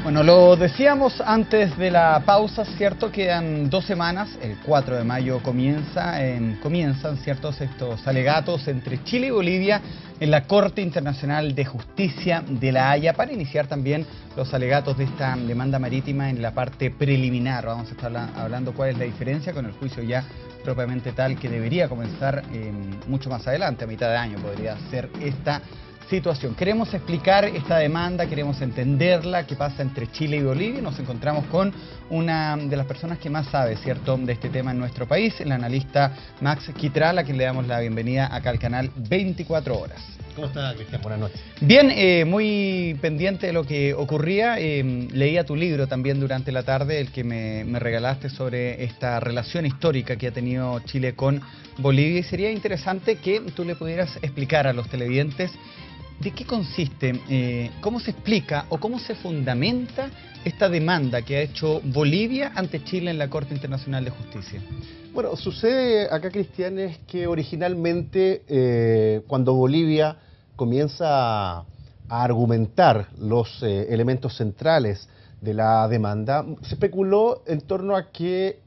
Bueno, lo decíamos antes de la pausa, ¿cierto? Quedan 2 semanas, el 4 de mayo comienzan, ¿ciertos? Estos alegatos entre Chile y Bolivia en la Corte Internacional de Justicia de La Haya para iniciar también los alegatos de esta demanda marítima en la parte preliminar. Vamos a estar hablando cuál es la diferencia con el juicio ya propiamente tal que debería comenzar mucho más adelante, a mitad de año podría ser esta situación. Queremos explicar esta demanda, queremos entenderla, qué pasa entre Chile y Bolivia. Nos encontramos con una de las personas que más sabe, ¿cierto?, de este tema en nuestro país, el analista Max Quitral, a quien le damos la bienvenida acá al canal 24 Horas. ¿Cómo está, Cristian? Buenas noches. Bien, muy pendiente de lo que ocurría. Leía tu libro también durante la tarde, el que me regalaste sobre esta relación histórica que ha tenido Chile con Bolivia, y sería interesante que tú le pudieras explicar a los televidentes ¿de qué consiste, cómo se explica o cómo se fundamenta esta demanda que ha hecho Bolivia ante Chile en la Corte Internacional de Justicia? Bueno, sucede acá, Cristian, es que originalmente cuando Bolivia comienza a argumentar los elementos centrales de la demanda, se especuló en torno a que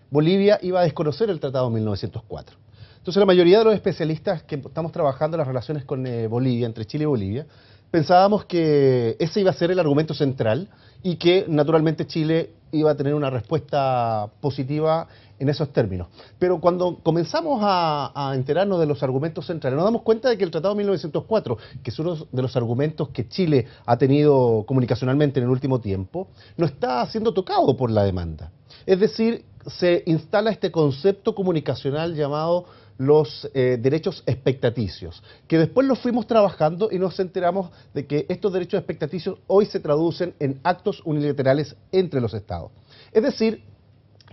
Bolivia iba a desconocer el Tratado de 1904. Entonces la mayoría de los especialistas que estamos trabajando en las relaciones con Bolivia, entre Chile y Bolivia, pensábamos que ese iba a ser el argumento central y que naturalmente Chile iba a tener una respuesta positiva en esos términos. Pero cuando comenzamos a enterarnos de los argumentos centrales, nos damos cuenta de que el Tratado de 1904, que es uno de los argumentos que Chile ha tenido comunicacionalmente en el último tiempo, no está siendo tocado por la demanda. Es decir, se instala este concepto comunicacional llamado los derechos expectaticios, que después los fuimos trabajando y nos enteramos de que estos derechos expectaticios hoy se traducen en actos unilaterales entre los estados. Es decir,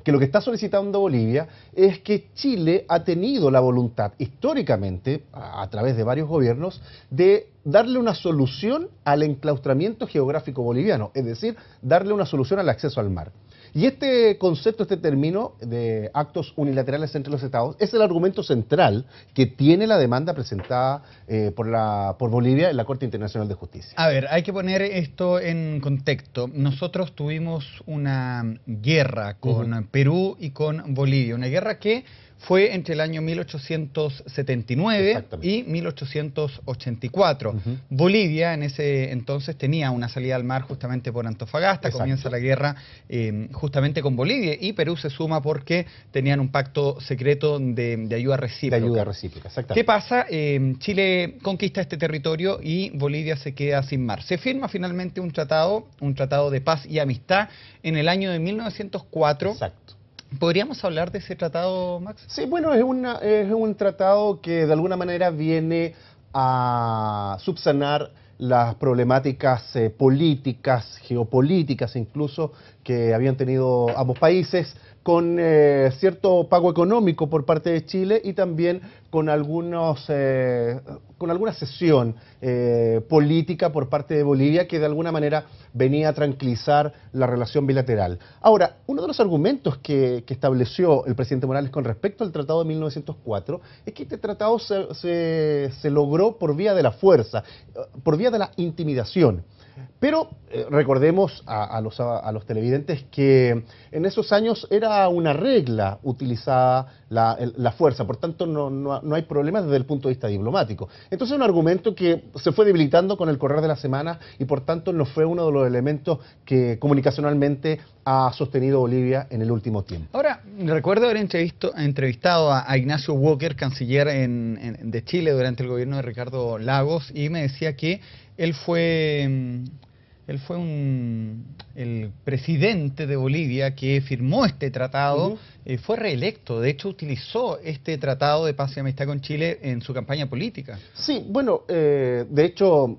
que lo que está solicitando Bolivia es que Chile ha tenido la voluntad históricamente, a través de varios gobiernos, de darle una solución al enclaustramiento geográfico boliviano, es decir, darle una solución al acceso al mar. Y este concepto, este término de actos unilaterales entre los estados, es el argumento central que tiene la demanda presentada por Bolivia en la Corte Internacional de Justicia. A ver, hay que poner esto en contexto. Nosotros tuvimos una guerra con Perú y con Bolivia, una guerra que fue entre el año 1879 y 1884. Bolivia en ese entonces tenía una salida al mar justamente por Antofagasta. Comienza la guerra justamente con Bolivia, y Perú se suma porque tenían un pacto secreto de ayuda recíproca. De ayuda recíproca, exactamente. ¿Qué pasa? Chile conquista este territorio y Bolivia se queda sin mar. Se firma finalmente un tratado de paz y amistad en el año de 1904. Exacto. ¿Podríamos hablar de ese tratado, Max? Sí, bueno, es un tratado que de alguna manera viene a subsanar las problemáticas políticas, geopolíticas incluso, que habían tenido ambos países, con cierto pago económico por parte de Chile y también con alguna cesión política por parte de Bolivia que de alguna manera venía a tranquilizar la relación bilateral. Ahora, uno de los argumentos que estableció el presidente Morales con respecto al Tratado de 1904 es que este tratado se logró por vía de la fuerza, por vía de la intimidación. Pero recordemos a los televidentes que en esos años era una regla utilizada la fuerza, por tanto no hay problemas desde el punto de vista diplomático. Entonces es un argumento que se fue debilitando con el correr de las semanas y por tanto no fue uno de los elementos que comunicacionalmente ha sostenido Bolivia en el último tiempo. Ahora, recuerdo haber entrevistado a Ignacio Walker, canciller de Chile durante el gobierno de Ricardo Lagos, y me decía que él fue el presidente de Bolivia que firmó este tratado, fue reelecto, de hecho utilizó este tratado de paz y amistad con Chile en su campaña política. Sí, bueno, de hecho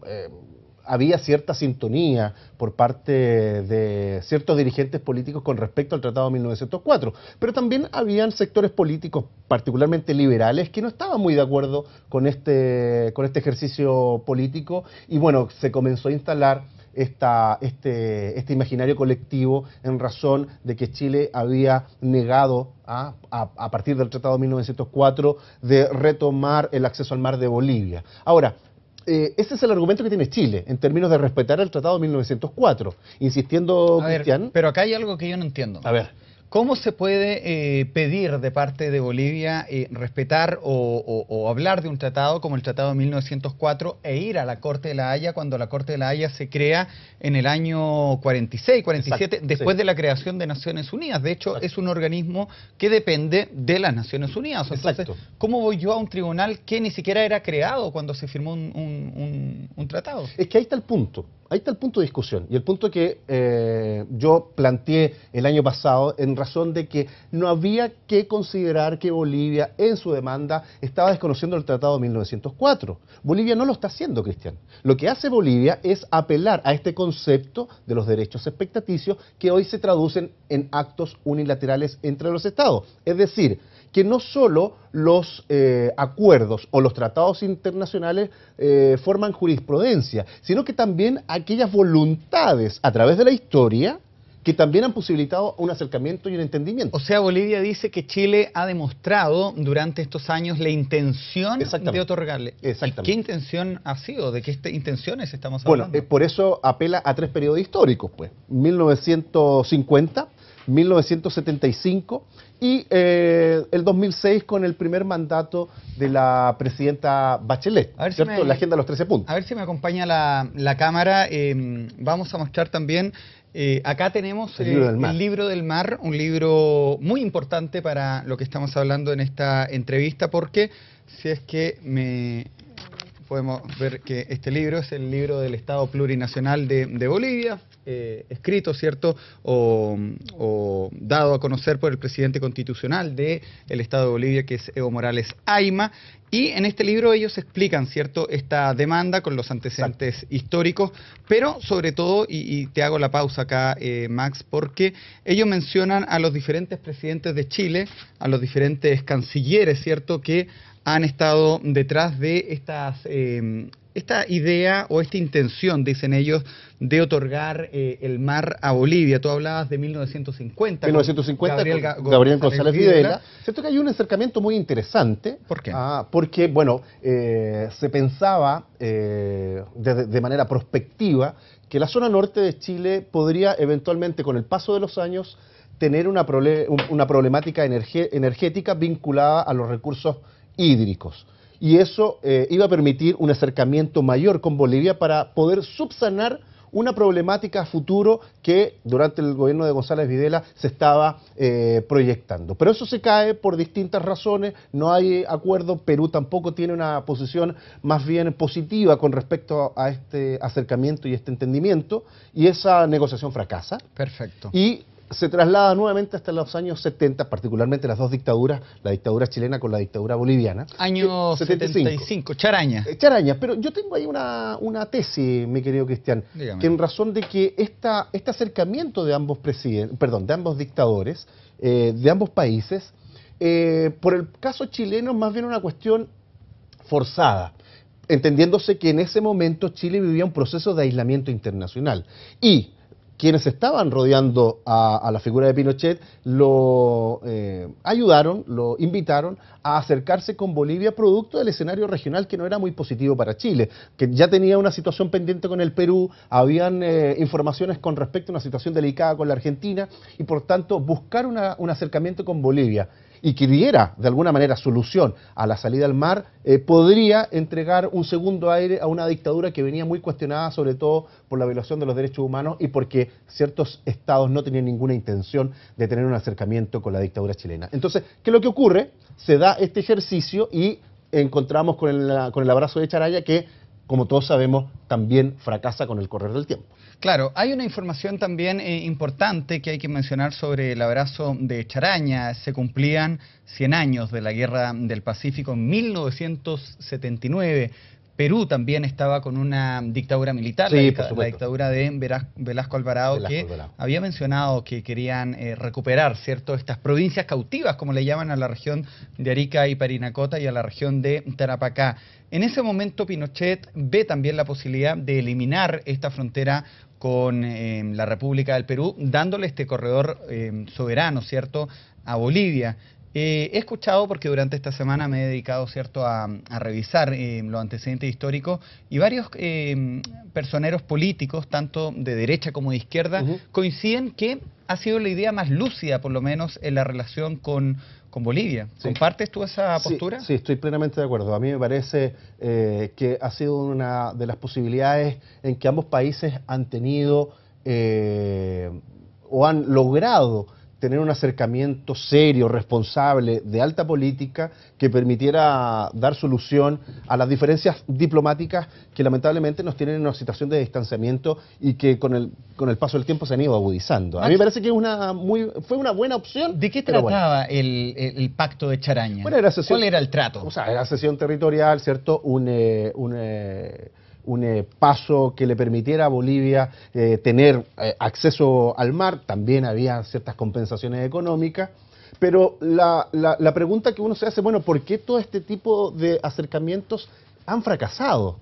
había cierta sintonía por parte de ciertos dirigentes políticos con respecto al Tratado de 1904, pero también habían sectores políticos, particularmente liberales, que no estaban muy de acuerdo con este ejercicio político, y bueno, se comenzó a instalar este imaginario colectivo en razón de que Chile había negado a partir del Tratado de 1904 de retomar el acceso al mar de Bolivia. Ahora, ese es el argumento que tiene Chile, en términos de respetar el Tratado de 1904, insistiendo, A ver, Cristian. pero acá hay algo que yo no entiendo. A ver. ¿Cómo se puede pedir de parte de Bolivia respetar o hablar de un tratado como el Tratado de 1904 e ir a la Corte de la Haya cuando la Corte de la Haya se crea en el año 46, 47, Exacto, después sí. de la creación de Naciones Unidas? De hecho, es un organismo que depende de las Naciones Unidas. Entonces, Exacto. ¿cómo voy yo a un tribunal que ni siquiera era creado cuando se firmó un tratado? Es que ahí está el punto. Ahí está el punto de discusión y el punto que yo planteé el año pasado en razón de que no había que considerar que Bolivia en su demanda estaba desconociendo el Tratado de 1904. Bolivia no lo está haciendo, Cristian. Lo que hace Bolivia es apelar a este concepto de los derechos expectaticios que hoy se traducen en actos unilaterales entre los estados. Es decir, que no solo los acuerdos o los tratados internacionales forman jurisprudencia, sino que también aquellas voluntades a través de la historia que también han posibilitado un acercamiento y un entendimiento. O sea, Bolivia dice que Chile ha demostrado durante estos años la intención de otorgarle. Exactamente. ¿Y qué intención ha sido? ¿De qué intenciones estamos Bueno, hablando? por eso apela a 3 periodos históricos, pues. 1950, 1975 y el 2006 con el primer mandato de la presidenta Bachelet, A ver si ¿cierto? La agenda de los 13 puntos. A ver si me acompaña la cámara. Vamos a mostrar también, acá tenemos El libro del mar. El libro del mar, un libro muy importante para lo que estamos hablando en esta entrevista, porque si es que podemos ver que este libro es el libro del Estado Plurinacional de Bolivia, escrito, ¿cierto?, o dado a conocer por el presidente constitucional del Estado de Bolivia, que es Evo Morales Ayma. Y en este libro ellos explican, ¿cierto?, esta demanda con los antecedentes históricos, pero sobre todo, y te hago la pausa acá, Max, porque ellos mencionan a los diferentes presidentes de Chile, a los diferentes cancilleres, ¿cierto?, que han estado detrás de esta idea o esta intención, dicen ellos, de otorgar el mar a Bolivia. Tú hablabas de 1950. 1950, con Gabriel González Videla. Cierto que hay un acercamiento muy interesante. ¿Por qué? Porque, bueno, se pensaba de manera prospectiva que la zona norte de Chile podría eventualmente, con el paso de los años, tener una problemática energética vinculada a los recursos hídricos. Y eso iba a permitir un acercamiento mayor con Bolivia para poder subsanar una problemática a futuro que durante el gobierno de González Videla se estaba proyectando. Pero eso se cae por distintas razones, no hay acuerdo, Perú tampoco tiene una posición más bien positiva con respecto a este acercamiento y este entendimiento, y esa negociación fracasa. Perfecto. Y se traslada nuevamente hasta los años 70, particularmente las dos dictaduras, la dictadura chilena con la dictadura boliviana. Año 75, Charaña. Charaña, pero yo tengo ahí una tesis, mi querido Cristian, Dígame. que en razón de que este acercamiento de ambos de ambos dictadores, de ambos países, por el caso chileno, más bien una cuestión forzada, entendiéndose que en ese momento Chile vivía un proceso de aislamiento internacional y quienes estaban rodeando a la figura de Pinochet lo ayudaron, lo invitaron a acercarse con Bolivia producto del escenario regional que no era muy positivo para Chile, que ya tenía una situación pendiente con el Perú, habían informaciones con respecto a una situación delicada con la Argentina y por tanto buscar un acercamiento con Bolivia y que diera de alguna manera solución a la salida al mar, podría entregar un segundo aire a una dictadura que venía muy cuestionada, sobre todo por la violación de los derechos humanos y porque ciertos estados no tenían ninguna intención de tener un acercamiento con la dictadura chilena. Entonces, ¿qué es lo que ocurre? Se da este ejercicio y encontramos con el abrazo de Charaña que, como todos sabemos, también fracasa con el correr del tiempo. Claro, hay una información también importante que hay que mencionar sobre el abrazo de Charaña. Se cumplían 100 años de la Guerra del Pacífico en 1979. Perú también estaba con una dictadura militar, Sí, la dictadura de Velasco Alvarado, que había mencionado que querían recuperar, ¿cierto?, estas provincias cautivas, como le llaman a la región de Arica y Parinacota y a la región de Tarapacá. En ese momento Pinochet ve también la posibilidad de eliminar esta frontera con la República del Perú, dándole este corredor soberano, ¿cierto?, a Bolivia. He escuchado, porque durante esta semana me he dedicado, ¿cierto?, a revisar los antecedentes históricos, y varios personeros políticos, tanto de derecha como de izquierda, coinciden que ha sido la idea más lúcida, por lo menos, en la relación con Bolivia. Sí. ¿Compartes tú esa postura? Sí, estoy plenamente de acuerdo. A mí me parece que ha sido una de las posibilidades en que ambos países han tenido o han logrado tener un acercamiento serio, responsable, de alta política, que permitiera dar solución a las diferencias diplomáticas que lamentablemente nos tienen en una situación de distanciamiento y que con el paso del tiempo se han ido agudizando. A mí me parece que fue una buena opción. ¿De qué trataba el pacto de Charaña? Bueno, ¿Cuál era el trato? O sea, era cesión territorial, ¿cierto? Un paso que le permitiera a Bolivia tener acceso al mar. También había ciertas compensaciones económicas, pero la pregunta que uno se hace, bueno, ¿por qué todo este tipo de acercamientos han fracasado?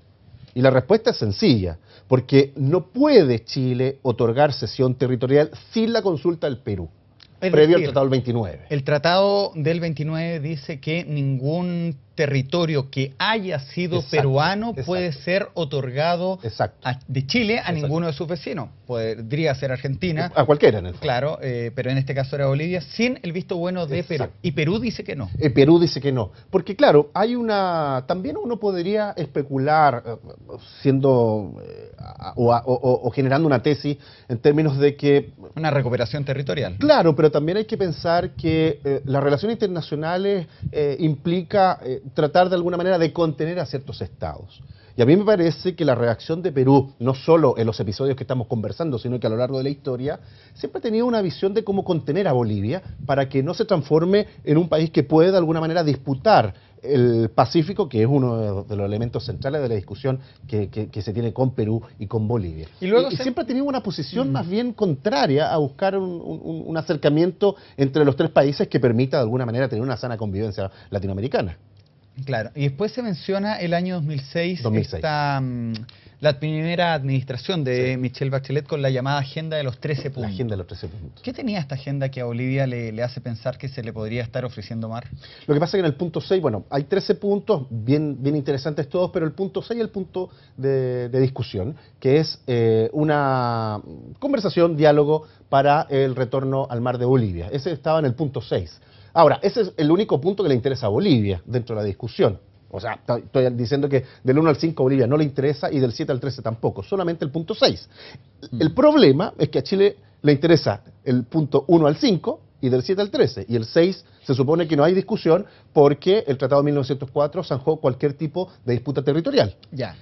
Y la respuesta es sencilla, porque no puede Chile otorgar cesión territorial sin la consulta del Perú. Previo al Tratado del 29. El Tratado del 29 dice que ningún territorio que haya sido peruano puede ser otorgado de Chile a ninguno de sus vecinos. Podría ser Argentina. A cualquiera, en el fondo. Claro, pero en este caso era Bolivia, sin el visto bueno de Perú. Y Perú dice que no. Perú dice que no. Porque claro, también uno podría especular, siendo o generando una tesis en términos de que... Una recuperación territorial. Claro, pero también hay que pensar que las relaciones internacionales implica tratar de alguna manera de contener a ciertos estados. Y a mí me parece que la reacción de Perú, no solo en los episodios que estamos conversando, sino que a lo largo de la historia, siempre ha tenido una visión de cómo contener a Bolivia para que no se transforme en un país que puede de alguna manera disputar el Pacífico, que es uno de los elementos centrales de la discusión que se tiene con Perú y con Bolivia. Y siempre ha tenido una posición más bien contraria a buscar un acercamiento entre los tres países que permita de alguna manera tener una sana convivencia latinoamericana. Claro, y después se menciona el año 2006. La primera administración de Michelle Bachelet con la llamada Agenda de los 13 puntos. La Agenda de los 13 puntos. ¿Qué tenía esta agenda que a Bolivia le hace pensar que se le podría estar ofreciendo más? Lo que pasa es que en el punto 6, bueno, hay 13 puntos, bien interesantes todos, pero el punto 6 es el punto de discusión, que es una conversación, diálogo para el retorno al mar de Bolivia. Ese estaba en el punto 6. Ahora, ese es el único punto que le interesa a Bolivia dentro de la discusión. O sea, estoy diciendo que del 1 al 5 a Bolivia no le interesa y del 7 al 13 tampoco, solamente el punto 6. El problema es que a Chile le interesa el punto 1 al 5 y del 7 al 13. Y el 6 se supone que no hay discusión porque el Tratado de 1904 zanjó cualquier tipo de disputa territorial.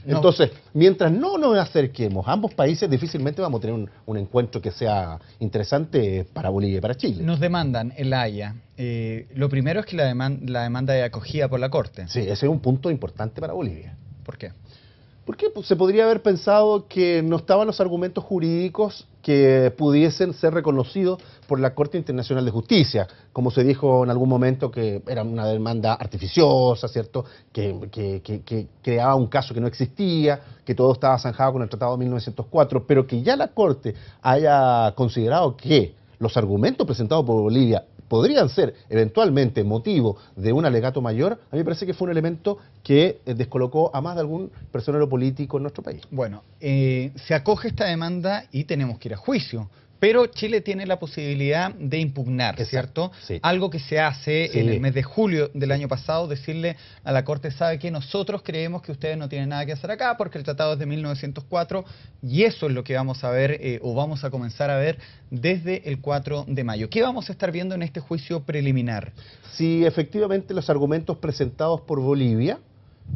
Entonces, mientras no nos acerquemos a ambos países, difícilmente vamos a tener un encuentro que sea interesante para Bolivia y para Chile. Nos demandan en La Haya. Lo primero es que la demanda es acogida por la Corte. Sí, ese es un punto importante para Bolivia. ¿Por qué? Porque se podría haber pensado que no estaban los argumentos jurídicos que pudiesen ser reconocidos por la Corte Internacional de Justicia, como se dijo en algún momento que era una demanda artificiosa, ¿cierto? Que creaba un caso que no existía, que todo estaba zanjado con el Tratado de 1904, pero que ya la Corte haya considerado que los argumentos presentados por Bolivia podrían ser eventualmente motivo de un alegato mayor, a mí me parece que fue un elemento que descolocó a más de algún personero político en nuestro país. Bueno, se acoge esta demanda y tenemos que ir a juicio. Pero Chile tiene la posibilidad de impugnar, ¿cierto? Sí. Algo que se hace en el mes de julio del año pasado, decirle a la Corte, sabe que nosotros creemos que ustedes no tienen nada que hacer acá porque el tratado es de 1904 y eso es lo que vamos a ver o vamos a comenzar a ver desde el 4 de mayo. ¿Qué vamos a estar viendo en este juicio preliminar? Si efectivamente los argumentos presentados por Bolivia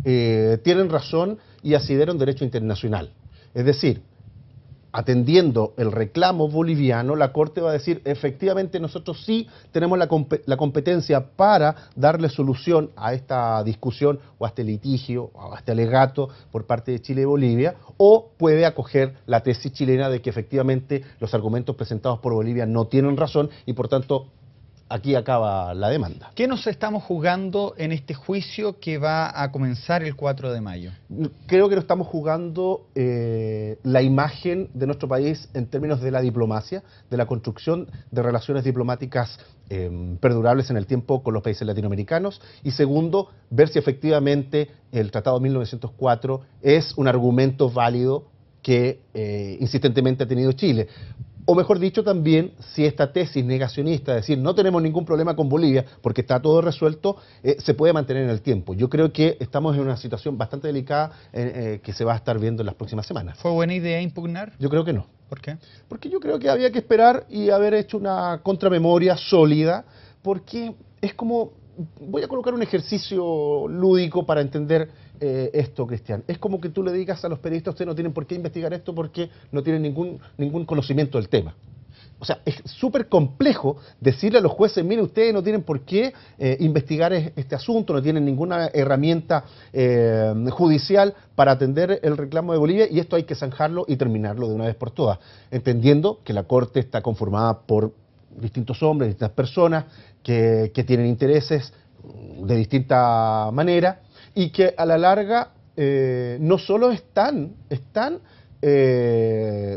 tienen razón y asideren derecho internacional. Es decir, atendiendo el reclamo boliviano, la Corte va a decir, efectivamente nosotros sí tenemos la competencia para darle solución a esta discusión o a este litigio o a este alegato por parte de Chile y Bolivia, o puede acoger la tesis chilena de que efectivamente los argumentos presentados por Bolivia no tienen razón y por tanto aquí acaba la demanda. ¿Qué nos estamos jugando en este juicio que va a comenzar el 4 de mayo? Creo que nos estamos jugando la imagen de nuestro país en términos de la diplomacia, de la construcción de relaciones diplomáticas perdurables en el tiempo con los países latinoamericanos, y segundo, ver si efectivamente el Tratado de 1904 es un argumento válido que insistentemente ha tenido Chile. O mejor dicho, también si esta tesis negacionista, es decir, no tenemos ningún problema con Bolivia porque está todo resuelto, se puede mantener en el tiempo. Yo creo que estamos en una situación bastante delicada que se va a estar viendo en las próximas semanas. ¿Fue buena idea impugnar? Yo creo que no. ¿Por qué? Porque yo creo que había que esperar y haber hecho una contramemoria sólida, porque es como... Voy a colocar un ejercicio lúdico para entender esto, Cristian. Es como que tú le digas a los periodistas: ustedes no tienen por qué investigar esto porque no tienen ningún conocimiento del tema. O sea, es súper complejo decirle a los jueces: mire, ustedes no tienen por qué investigar este asunto, no tienen ninguna herramienta judicial para atender el reclamo de Bolivia, y esto hay que zanjarlo y terminarlo de una vez por todas, entendiendo que la Corte está conformada por distintos hombres, distintas personas que tienen intereses de distinta manera, y que a la larga no solo están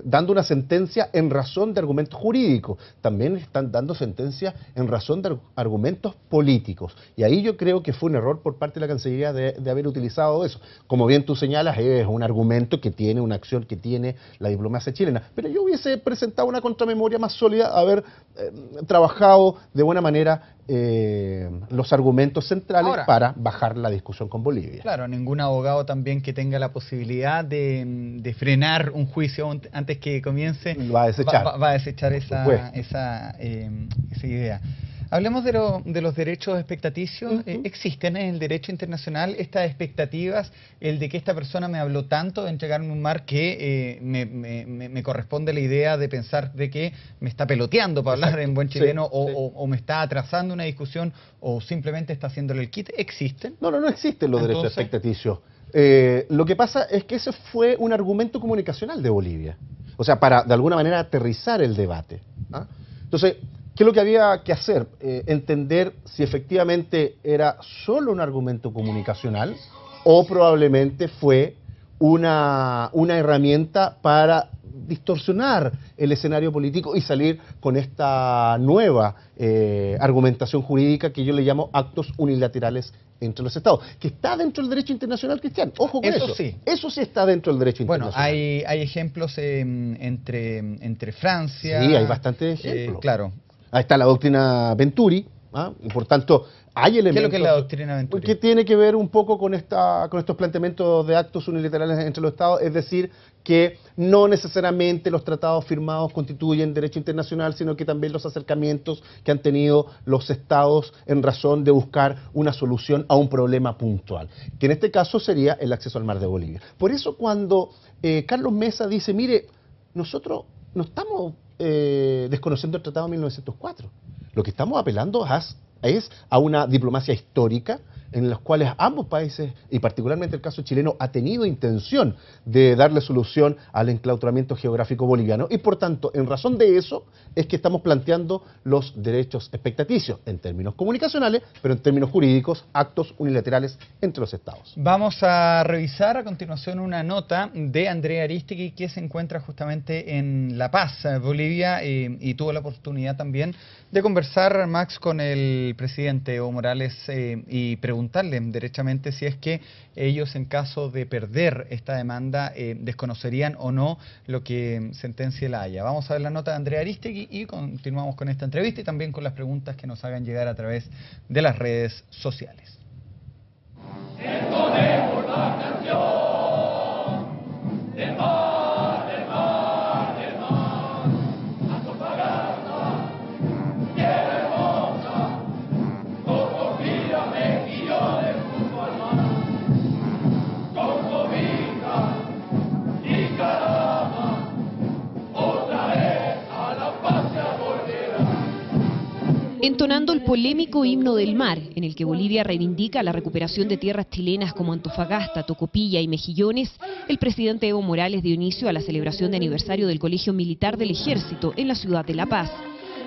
dando una sentencia en razón de argumentos jurídicos, también están dando sentencia en razón de argumentos políticos. Y ahí yo creo que fue un error por parte de la Cancillería de haber utilizado eso. Como bien tú señalas, es un argumento que tiene una acción que tiene la diplomacia chilena. Pero yo hubiese presentado una contramemoria más sólida, haber trabajado de buena manera los argumentos centrales. Ahora, para bajar la discusión con Bolivia. Claro, ningún abogado también que tenga la posibilidad de frenar un juicio antes que comience va a desechar, va a desechar esa idea. Hablemos de los derechos expectaticios. ¿Existen en el derecho internacional estas expectativas, el de que esta persona me habló tanto de entregarme un mar que me corresponde la idea de pensar de que me está peloteando, para hablar en buen chileno, o me está atrasando una discusión, o simplemente está haciéndole el quite? ¿Existen? No existen los derechos expectaticios. Lo que pasa es que ese fue un argumento comunicacional de Bolivia, o sea, para de alguna manera aterrizar el debate, ¿ah? Entonces, ¿qué es lo que había que hacer? Entender si efectivamente era solo un argumento comunicacional o probablemente fue una herramienta para distorsionar el escenario político y salir con esta nueva argumentación jurídica que yo le llamo actos unilaterales entre los estados, que está dentro del derecho internacional, Cristian. Ojo con eso. Eso sí está dentro del derecho internacional. Bueno, hay ejemplos entre Francia. Sí, hay bastantes ejemplos. Claro. Ahí está la doctrina Venturi, ¿ah? Y por tanto, hay elementos... ¿Qué es lo que es la doctrina Venturi? Que tiene que ver un poco con estos planteamientos de actos unilaterales entre los estados, es decir, que no necesariamente los tratados firmados constituyen derecho internacional, sino que también los acercamientos que han tenido los estados en razón de buscar una solución a un problema puntual, que en este caso sería el acceso al mar de Bolivia. Por eso cuando Carlos Mesa dice: mire, nosotros no estamos desconociendo el Tratado de 1904, lo que estamos apelando es a una diplomacia histórica en las cuales ambos países, y particularmente el caso chileno, ha tenido intención de darle solución al enclaustramiento geográfico boliviano, y por tanto, en razón de eso, es que estamos planteando los derechos expectaticios, en términos comunicacionales, pero en términos jurídicos, actos unilaterales entre los estados. Vamos a revisar a continuación una nota de Andrea Aristegui, que se encuentra justamente en La Paz, Bolivia, y tuvo la oportunidad también de conversar, Max, con el presidente Evo Morales y preguntarle derechamente si es que ellos, en caso de perder esta demanda, desconocerían o no lo que sentencie la Haya. Vamos a ver la nota de Andrea Aristegui y continuamos con esta entrevista y también con las preguntas que nos hagan llegar a través de las redes sociales. Entonemos la canción del mar, del mar, del mar, Antofagasta, tierra hermosa, Tocopilla, mejillones junto al mar, con cobija y carama, otra vez a la patria volverá. Entonando el polémico himno del mar, en el que Bolivia reivindica la recuperación de tierras chilenas como Antofagasta, Tocopilla y Mejillones, el presidente Evo Morales dio inicio a la celebración de aniversario del Colegio Militar del Ejército en la ciudad de La Paz.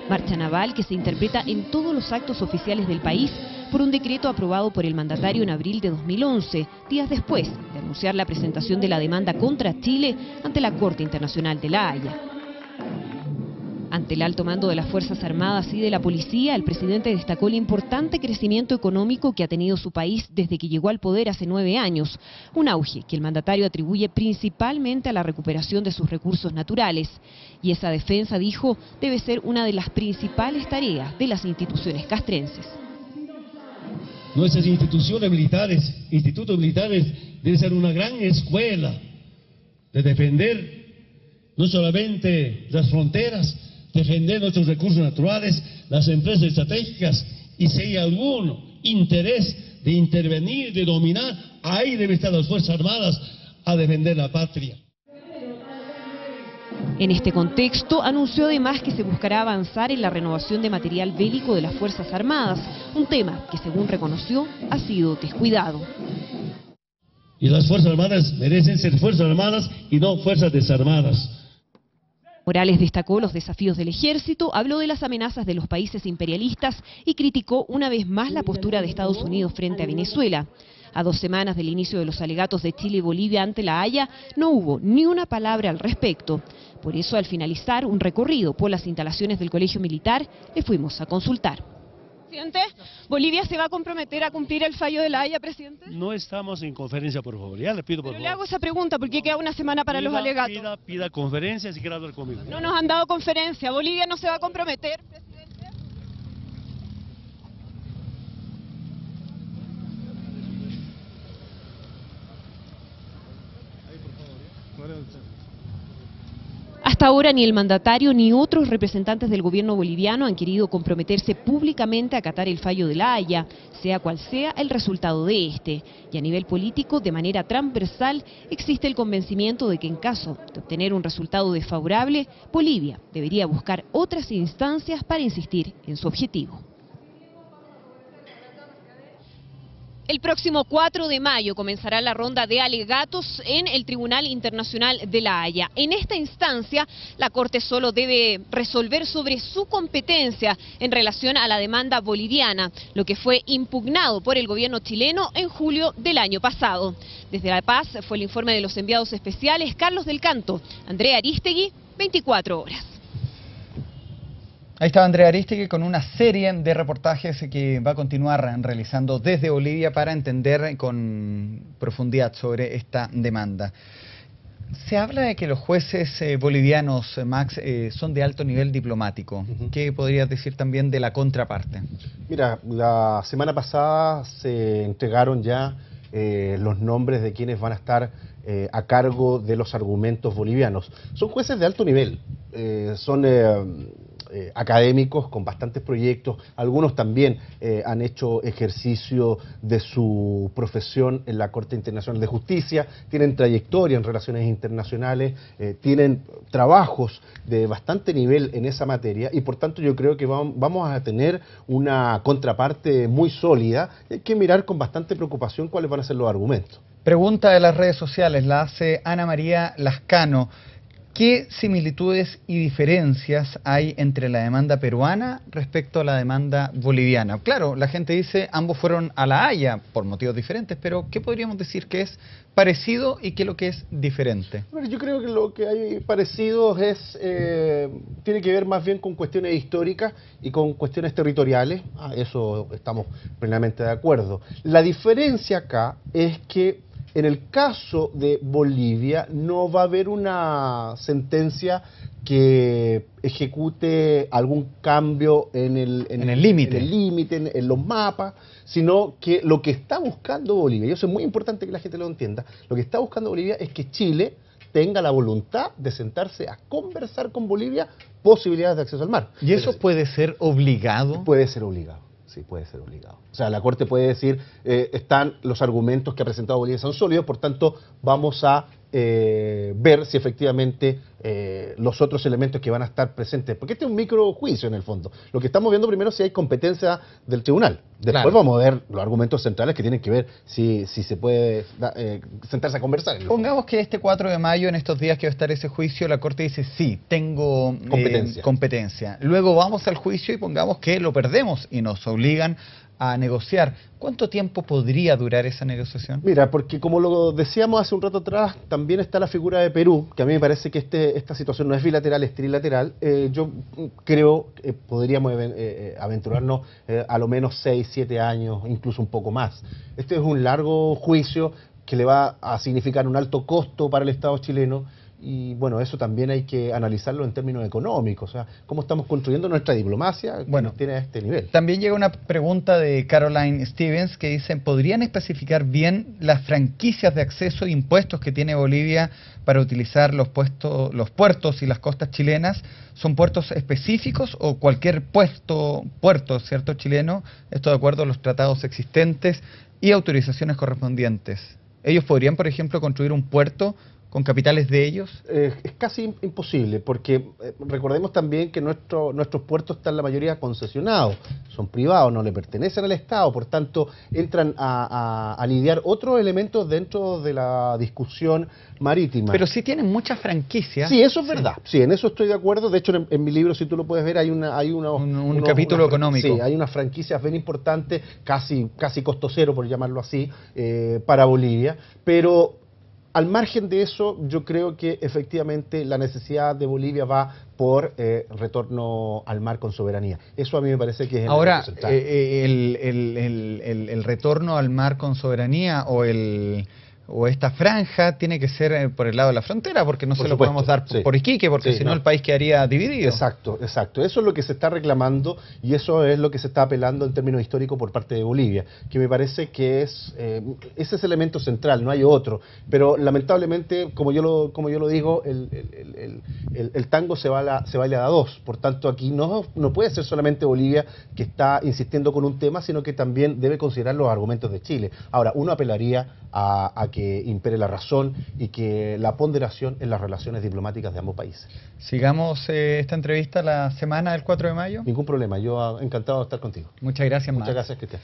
Marcha naval que se interpreta en todos los actos oficiales del país por un decreto aprobado por el mandatario en abril de 2011, días después de anunciar la presentación de la demanda contra Chile ante la Corte Internacional de La Haya. Ante el alto mando de las Fuerzas Armadas y de la Policía, el presidente destacó el importante crecimiento económico que ha tenido su país desde que llegó al poder hace 9 años, un auge que el mandatario atribuye principalmente a la recuperación de sus recursos naturales. Y esa defensa, dijo, debe ser una de las principales tareas de las instituciones castrenses. Nuestras instituciones militares, institutos militares, deben ser una gran escuela de defender no solamente las fronteras, defender nuestros recursos naturales, las empresas estratégicas, y si hay algún interés de intervenir, de dominar, ahí deben estar las Fuerzas Armadas a defender la patria. En este contexto, anunció además que se buscará avanzar en la renovación de material bélico de las Fuerzas Armadas, un tema que, según reconoció, ha sido descuidado. Y las Fuerzas Armadas merecen ser Fuerzas Armadas y no Fuerzas Desarmadas. Morales destacó los desafíos del ejército, habló de las amenazas de los países imperialistas y criticó una vez más la postura de Estados Unidos frente a Venezuela. A 2 semanas del inicio de los alegatos de Chile y Bolivia ante La Haya, no hubo ni una palabra al respecto. Por eso, al finalizar un recorrido por las instalaciones del Colegio Militar, le fuimos a consultar. Presidente, ¿Bolivia se va a comprometer a cumplir el fallo de La Haya, presidente? No estamos en conferencia, por favor. Ya le pido, por Pero favor. le hago esa pregunta porque queda una semana para los alegatos. Pida conferencia si quiere hablar conmigo. No nos han dado conferencia. ¿Bolivia no se va a comprometer, presidente? Hasta ahora ni el mandatario ni otros representantes del gobierno boliviano han querido comprometerse públicamente a acatar el fallo de La Haya, sea cual sea el resultado de este. Y a nivel político, de manera transversal, existe el convencimiento de que en caso de obtener un resultado desfavorable, Bolivia debería buscar otras instancias para insistir en su objetivo. El próximo 4 de mayo comenzará la ronda de alegatos en el Tribunal Internacional de La Haya. En esta instancia, la Corte solo debe resolver sobre su competencia en relación a la demanda boliviana, lo que fue impugnado por el gobierno chileno en julio del año pasado. Desde La Paz fue el informe de los enviados especiales Carlos del Canto, Andrea Aristegui, 24 horas. Ahí estaba Andrea Aristegui con una serie de reportajes que va a continuar realizando desde Bolivia para entender con profundidad sobre esta demanda. Se habla de que los jueces bolivianos, Max, son de alto nivel diplomático. ¿Qué podrías decir también de la contraparte? Mira, la semana pasada se entregaron ya los nombres de quienes van a estar a cargo de los argumentos bolivianos. Son jueces de alto nivel, son académicos con bastantes proyectos, algunos también han hecho ejercicio de su profesión en la Corte Internacional de Justicia, tienen trayectoria en relaciones internacionales, tienen trabajos de bastante nivel en esa materia y por tanto yo creo que vamos a tener una contraparte muy sólida y hay que mirar con bastante preocupación cuáles van a ser los argumentos. Pregunta de las redes sociales, la hace Ana María Lascano. ¿Qué similitudes y diferencias hay entre la demanda peruana respecto a la demanda boliviana? Claro, la gente dice ambos fueron a La Haya por motivos diferentes, pero ¿qué podríamos decir que es parecido y qué es lo que es diferente? Bueno, yo creo que lo que hay parecido es tiene que ver más bien con cuestiones históricas y con cuestiones territoriales. Eso estamos plenamente de acuerdo. La diferencia acá es que en el caso de Bolivia no va a haber una sentencia que ejecute algún cambio en el límite, en los mapas, sino que lo que está buscando Bolivia, y eso es muy importante que la gente lo entienda, lo que está buscando Bolivia es que Chile tenga la voluntad de sentarse a conversar con Bolivia posibilidades de acceso al mar. ¿Y eso puede ser obligado? Puede ser obligado. Sí, puede ser obligado. O sea, la Corte puede decir, están los argumentos que ha presentado Bolivia son sólidos, por tanto, vamos a ver si efectivamente los otros elementos que van a estar presentes, porque este es un microjuicio en el fondo. Lo que estamos viendo primero es si hay competencia del tribunal. Después Claro. vamos a ver los argumentos centrales que tienen que ver si se puede sentarse a conversar. en el fondo. Pongamos que este 4 de mayo, en estos días que va a estar ese juicio, la Corte dice sí, tengo competencia. Luego vamos al juicio y pongamos que lo perdemos y nos obligan a negociar. ¿Cuánto tiempo podría durar esa negociación? Mira, porque como lo decíamos hace un rato atrás, también está la figura de Perú, que a mí me parece que esta situación no es bilateral, es trilateral. Yo creo que podríamos aventurarnos a lo menos 6, 7 años, incluso un poco más. Este es un largo juicio que le va a significar un alto costo para el Estado chileno. Y bueno, eso también hay que analizarlo en términos económicos, o sea, cómo estamos construyendo nuestra diplomacia que nos tiene a este nivel. También llega una pregunta de Caroline Stevens que dice, ¿podrían especificar bien las franquicias de acceso e impuestos que tiene Bolivia para utilizar los puertos y las costas chilenas? ¿Son puertos específicos o cualquier puerto, cierto, chileno? Esto de acuerdo a los tratados existentes y autorizaciones correspondientes. ¿Ellos podrían, por ejemplo, construir un puerto con capitales de ellos? Es casi imposible, porque recordemos también que nuestros puertos están la mayoría concesionados, son privados, no le pertenecen al Estado, por tanto entran a lidiar otros elementos dentro de la discusión marítima. Pero sí tienen muchas franquicias. Sí, eso es verdad, sí, en eso estoy de acuerdo. De hecho, en mi libro, si tú lo puedes ver, hay un capítulo económico. Sí, hay unas franquicias bien importantes, casi costo cero, por llamarlo así, para Bolivia, pero al margen de eso, yo creo que efectivamente la necesidad de Bolivia va por retorno al mar con soberanía. Eso a mí me parece que es el Ahora, elemento central. el retorno al mar con soberanía o esta franja tiene que ser por el lado de la frontera, porque no se lo podemos dar por Iquique, porque si no el país quedaría dividido. Exacto. Eso es lo que se está reclamando y eso es lo que se está apelando en términos históricos por parte de Bolivia, que me parece que ese es el elemento central, no hay otro. Pero lamentablemente, como yo lo digo, el tango se baila a dos. Por tanto, aquí no puede ser solamente Bolivia que está insistiendo con un tema, sino que también debe considerar los argumentos de Chile. Ahora, uno apelaría a que impere la razón y que la ponderación en las relaciones diplomáticas de ambos países. Sigamos esta entrevista la semana del 4 de mayo. Ningún problema, yo encantado de estar contigo. Muchas gracias, Muchas Max. gracias, Cristian.